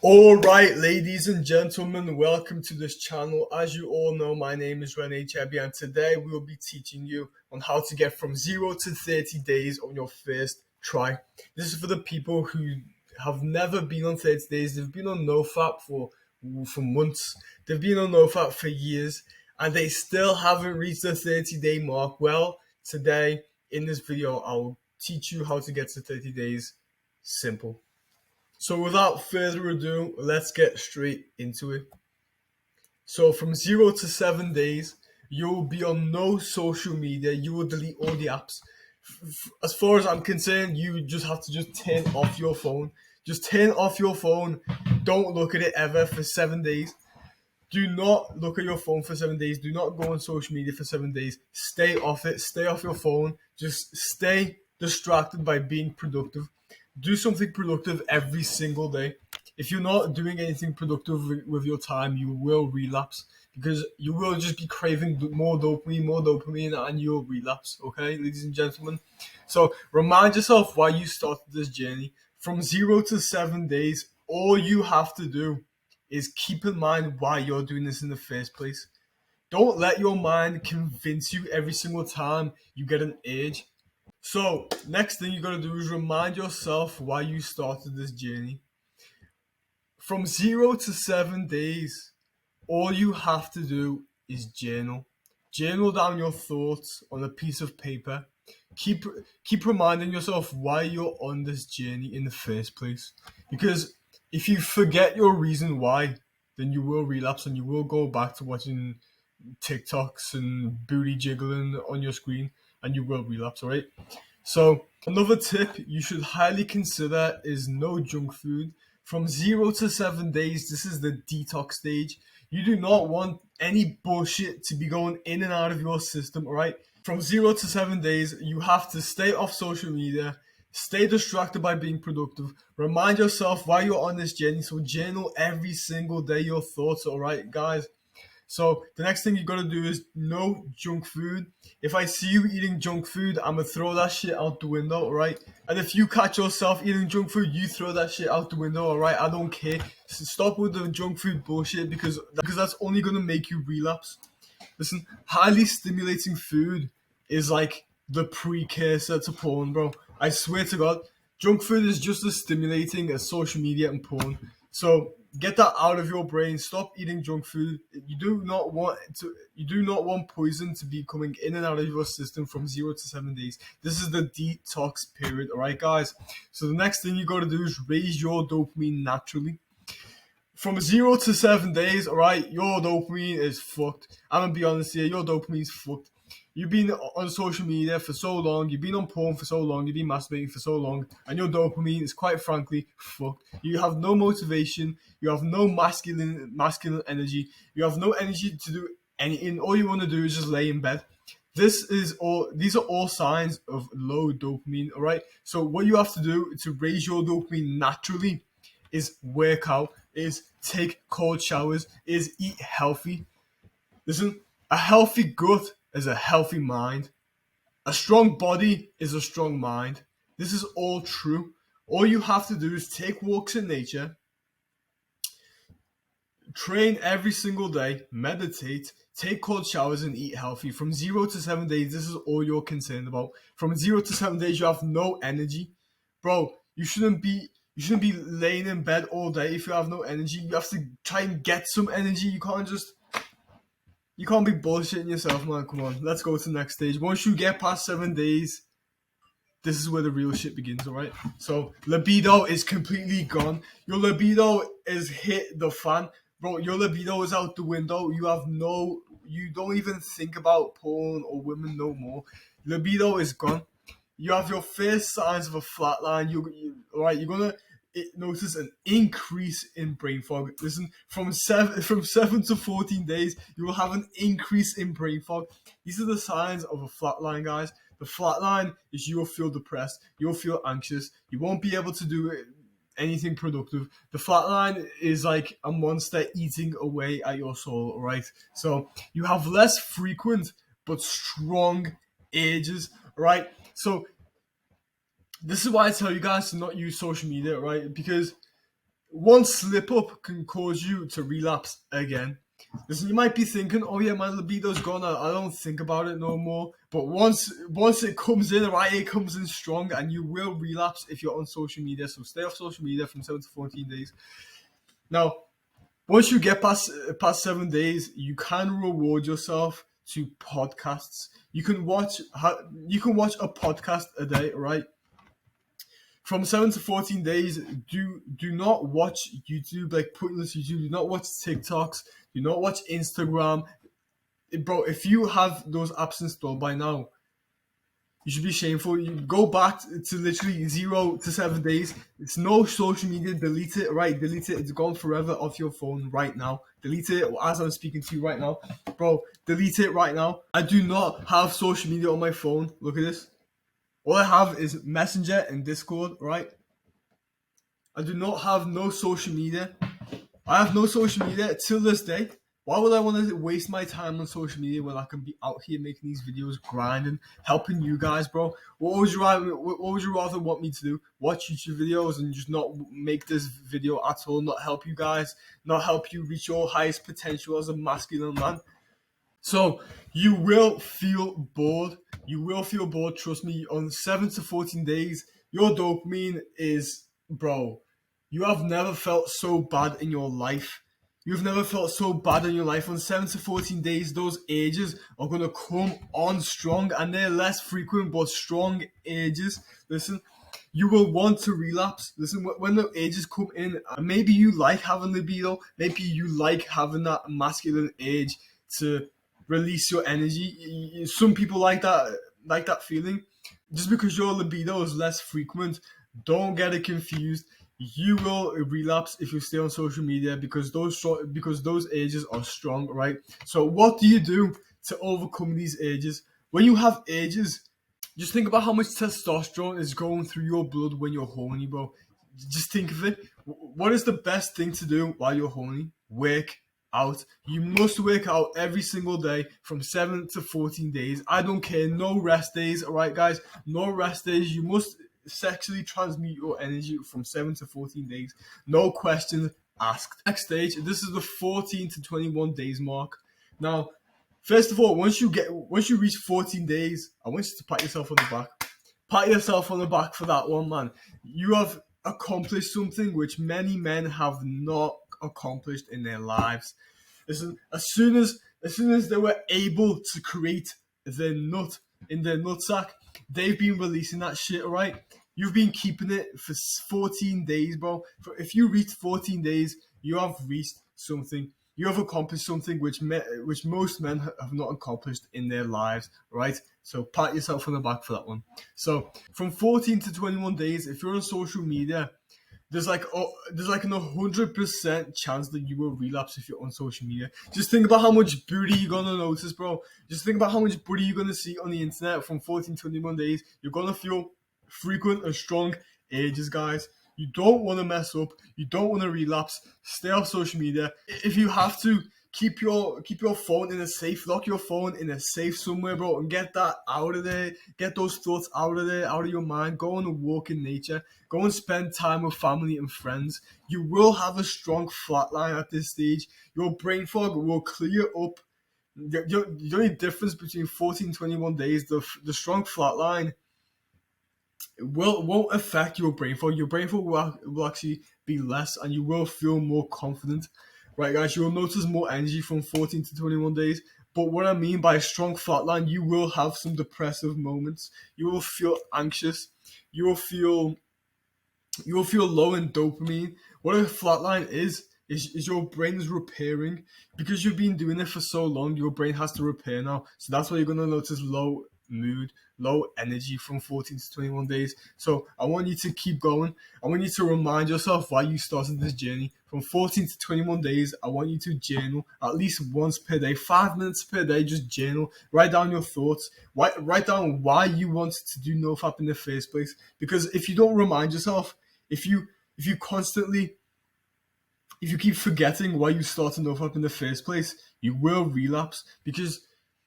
All right, ladies and gentlemen, welcome to this channel. As you all know, my name is Rene Chebi, and today we will be teaching you on how to get from 0 to 30 days on your first try. This is for the people who have never been on 30 days. They've been on NoFap for months. They've been on NoFap for years, and they still haven't reached the 30-day mark. Well, today in this video, I'll teach you how to get to 30 days. Simple. So without further ado, let's get straight into it. So from 0 to 7 days, you will be on no social media. You will delete all the apps. As far as I'm concerned, you just have to just turn off your phone. Just turn off your phone. Don't look at it ever for 7 days. Do not look at your phone for 7 days. Do not go on social media for 7 days. Stay off it. Stay off your phone. Just stay distracted by being productive. Do something productive every single day. If you're not doing anything productive with your time, you will relapse because you will just be craving more dopamine, and you'll relapse. Okay, ladies and gentlemen. So remind yourself why you started this journey. From 0 to 7 days, all you have to do is keep in mind why you're doing this in the first place. Don't let your mind convince you every single time you get an urge. So, next thing you gotta do is remind yourself why you started this journey. From 0 to 7 days, all you have to do is journal. Journal down your thoughts on a piece of paper. Keep reminding yourself why you're on this journey in the first place. Because if you forget your reason why, then you will relapse and you will go back to watching TikToks and booty jiggling on your screen, and you will relapse, alright? So another tip you should highly consider is no junk food. From 0 to 7 days, this is the detox stage. You do not want any bullshit to be going in and out of your system, alright? From 0 to 7 days, you have to stay off social media, stay distracted by being productive, remind yourself why you're on this journey, so journal every single day your thoughts, alright guys? So the next thing you gotta do is no junk food. If I see you eating junk food, I'm gonna throw that shit out the window, alright? And if you catch yourself eating junk food, you throw that shit out the window, alright? I don't care. Stop with the junk food bullshit because that's only gonna make you relapse. Listen, highly stimulating food is like the precursor to porn, bro. I swear to God, junk food is just as stimulating as social media and porn. So get that out of your brain. Stop eating junk food. You do not want poison to be coming in and out of your system from 0 to 7 days. This is the detox period, alright guys? So the next thing you gotta do is raise your dopamine naturally. From 0 to 7 days, alright, your dopamine is fucked. I'm gonna be honest here, your dopamine is fucked. You've been on social media for so long, you've been on porn for so long, you've been masturbating for so long, and your dopamine is quite frankly fucked. You have no motivation, you have no masculine energy, you have no energy to do anything. All you want to do is just lay in bed. These are all signs of low dopamine, alright? So what you have to do to raise your dopamine naturally is work out, is take cold showers, is eat healthy. Listen, a healthy gut is a healthy mind. A strong body is a strong mind. This is all true. All you have to do is take walks in nature, train every single day, meditate, take cold showers, and eat healthy. From 0 to 7 days, this is all you're concerned about. From 0 to 7 days, you have no energy. Bro, you shouldn't be laying in bed all day if you have no energy. You have to try and get some energy. You can't be bullshitting yourself, man. Come on, let's go to the next stage. Once you get past 7 days, this is where the real shit begins, alright? So, libido is completely gone. Your libido is hit the fan. Bro, your libido is out the window. You don't even think about porn or women no more. Libido is gone. You have your first signs of a flatline. You're gonna notice an increase in brain fog. Listen, from 7 to 14 days, you will have an increase in brain fog. These are the signs of a flatline, guys. The flatline is you will feel depressed, you'll feel anxious, you won't be able to do anything productive. The flatline is like a monster eating away at your soul, alright? So you have less frequent but strong urges, right? So this is why I tell you guys to not use social media, right? Because one slip up can cause you to relapse again. Listen, you might be thinking, "Oh yeah, my libido's gone. I don't think about it no more." But once it comes in, right, it comes in strong, and you will relapse if you're on social media. So stay off social media from 7 to 14 days. Now, once you get past 7 days, you can reward yourself to podcasts. You can watch a podcast a day, right? From 7 to 14 days, do not watch YouTube, like pointless YouTube. Do not watch TikToks. Do not watch Instagram, bro. If you have those apps installed by now, you should be shameful. You go back to literally 0 to 7 days. It's no social media. Delete it, right? Delete it. It's gone forever off your phone right now. Delete it as I'm speaking to you right now, bro. Delete it right now. I do not have social media on my phone. Look at this. All I have is Messenger and Discord, right? I do not have no social media. I have no social media till this day. Why would I want to waste my time on social media when I can be out here making these videos, grinding, helping you guys, bro? What would you rather want me to do? Watch YouTube videos and just not make this video at all, not help you guys, not help you reach your highest potential as a masculine man? So you will feel bored. You will feel bored. Trust me. On 7 to 14 days, your dopamine is, bro. You have never felt so bad in your life. You've never felt so bad in your life. On 7 to 14 days, those ages are gonna come on strong, and they're less frequent but strong ages. Listen, you will want to relapse. Listen, when the ages come in, maybe you like having libido. Maybe you like having that masculine age to release your energy. Some people like that feeling. Just because your libido is less frequent, don't get it confused. You will relapse if you stay on social media because those ages are strong, right? So what do you do to overcome these ages? When you have ages, just think about how much testosterone is going through your blood when you're horny, bro. Just think of it. What is the best thing to do while you're horny? Work out. You must work out every single day from 7 to 14 days. I don't care. No rest days. All right, guys. No rest days. You must sexually transmute your energy from 7 to 14 days. No questions asked. Next stage. This is the 14 to 21 days mark. Now, first of all, once you reach 14 days, I want you to pat yourself on the back. Pat yourself on the back for that one, man. You have accomplished something which many men have not accomplished in their lives. Listen, as soon as they were able to create their nut in their nutsack, they've been releasing that shit, right? You've been keeping it for 14 days, bro. If you reach 14 days, you have reached something. You have accomplished something which most men have not accomplished in their lives, right? So pat yourself on the back for that one. So from 14 to 21 days, if you're on social media, there's like an 100% chance that you will relapse if you're on social media. Just think about how much booty you're gonna notice, bro. Just think about how much booty you're gonna see on the internet from 14 to 21 days. You're gonna feel frequent and strong ages, guys. You don't want to mess up. You don't want to relapse. Stay off social media. If you have to, keep your phone in a safe. Lock your phone in a safe somewhere, bro, and get that out of there. Get those thoughts out of there, out of your mind. Go on a walk in nature. Go and spend time with family and friends. You will have a strong flatline at this stage. Your brain fog will clear up. The only difference between 14 and 21 days, the strong flatline won't affect your brain fog. Your brain fog will actually be less, and you will feel more confident. Right, guys, you will notice more energy from 14 to 21 days. But what I mean by a strong flatline, you will have some depressive moments. You will feel anxious. You will feel low in dopamine. What a flatline is your brain is repairing. Because you've been doing it for so long, your brain has to repair now. So that's why you're going to notice low mood, low energy from 14 to 21 days. So I want you to keep going. I want you to remind yourself why you started this journey. From 14 to 21 days, I want you to journal at least once per day, 5 minutes per day. Just journal. Write down your thoughts. Write down why you wanted to do NoFap in the first place. Because if you don't remind yourself, if you keep forgetting why you started NoFap in the first place, you will relapse. Because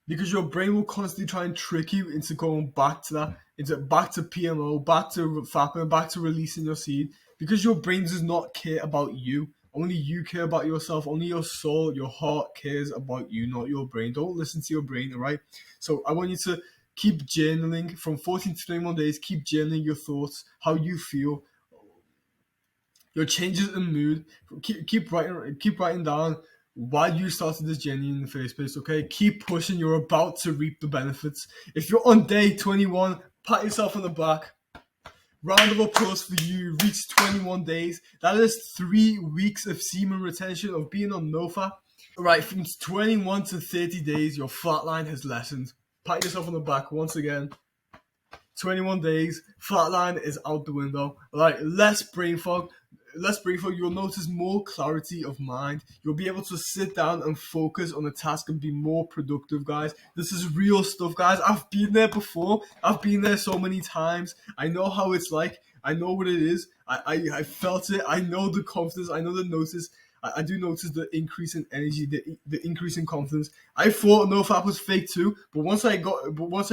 because your brain will constantly try and trick you into going back to that, into back to PMO, back to fapping, back to releasing your seed, because your brain does not care about you. Only you care about yourself. Only your soul, your heart cares about you, not your brain. Don't listen to your brain, all right? So I want you to keep journaling from 14 to 21 days. Keep journaling your thoughts, how you feel, your changes in mood. Keep writing down why you started this journey in the first place. Okay, keep pushing. You're about to reap the benefits. If you're on day 21, pat yourself on the back. Round of applause for you. Reach 21 days. That is 3 weeks of semen retention of being on NoFap. Right, from 21 to 30 days, your flatline has lessened. Pat yourself on the back once again. 21 days, flatline is out the window. Like, less brain fog. You'll notice more clarity of mind. You'll be able to sit down and focus on a task and be more productive, guys. This is real stuff, guys. I've been there before. I've been there so many times. I know how it's like. I know what it is. I felt it. I know the confidence. I know the notice. I do notice the increase in energy, the increase in confidence. I thought NoFap was fake too, but once I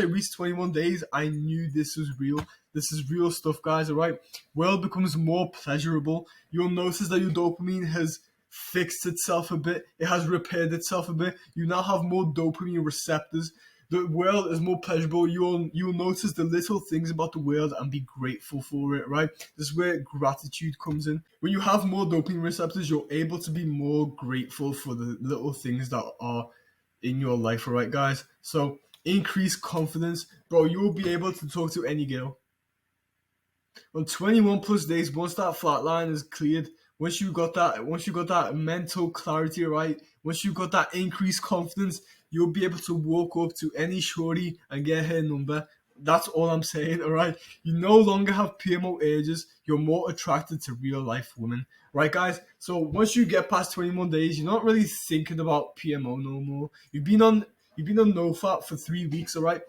reached 21 days, I knew this was real. This is real stuff, guys. All right, world becomes more pleasurable. You'll notice that your dopamine has fixed itself a bit. It has repaired itself a bit. You now have more dopamine receptors. The world is more pleasurable. You'll notice the little things about the world and be grateful for it, right? This is where gratitude comes in. When you have more dopamine receptors, you're able to be more grateful for the little things that are in your life, all right, guys? So increase confidence, bro. You will be able to talk to any girl on 21 plus days. Once that flat line is cleared, once you got that mental clarity, right, once you got that increased confidence, you'll be able to walk up to any shorty and get her number. That's all I'm saying, all right? You no longer have PMO urges. You're more attracted to real life women, right, guys? So once you get past 21 days, you're not really thinking about PMO no more. You've been on NoFap for 3 weeks, all right?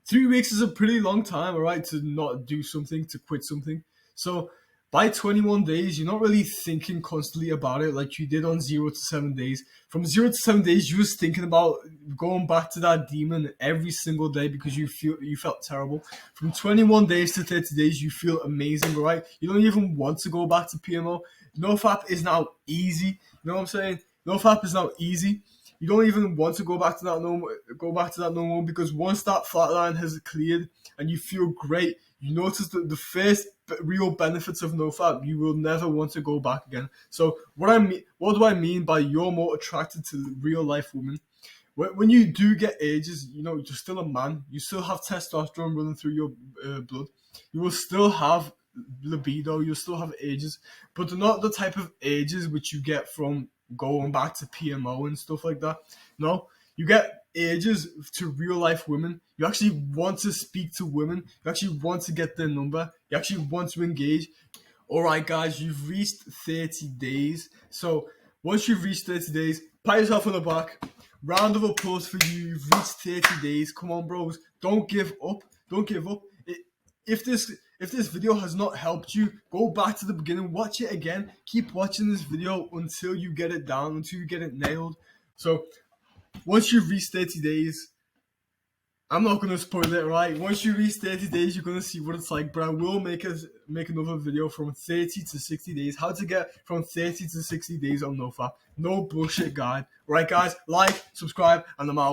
3 weeks is a pretty long time, all right, to not do something, to quit something. So by 21 days, you're not really thinking constantly about it like you did on 0 to 7 days. From 0 to 7 days, you was thinking about going back to that demon every single day because you felt terrible. From 21 days to 30 days, you feel amazing, all right? You don't even want to go back to PMO. NoFap is now easy. You know what I'm saying? NoFap is now easy. You don't even want to go back to that no more because once that flat line has cleared and you feel great, you notice that the first real benefits of NoFap, you will never want to go back again. So what do I mean by you're more attracted to real life women? When you do get ages, you're still a man. You still have testosterone running through your blood. You will still have libido. You'll still have ages, but they're not the type of ages which you get from going back to PMO and stuff like that. No, you get ages to real life women. You actually want to speak to women. You actually want to get their number. You actually want to engage. All right, guys, you've reached 30 days. So once you've reached 30 days, pat yourself on the back. Round of applause for you. You've reached 30 days. Come on, bros. Don't give up. Don't give up. If this video has not helped you, go back to the beginning, watch it again. Keep watching this video until you get it down, until you get it nailed. So once you've reached 30 days, I'm not gonna spoil it, right? Once you reach 30 days, you're gonna see what it's like. But I will make another video from 30 to 60 days. How to get from 30 to 60 days on NoFap. No bullshit guide. Right, guys? Like, subscribe, and I'm out.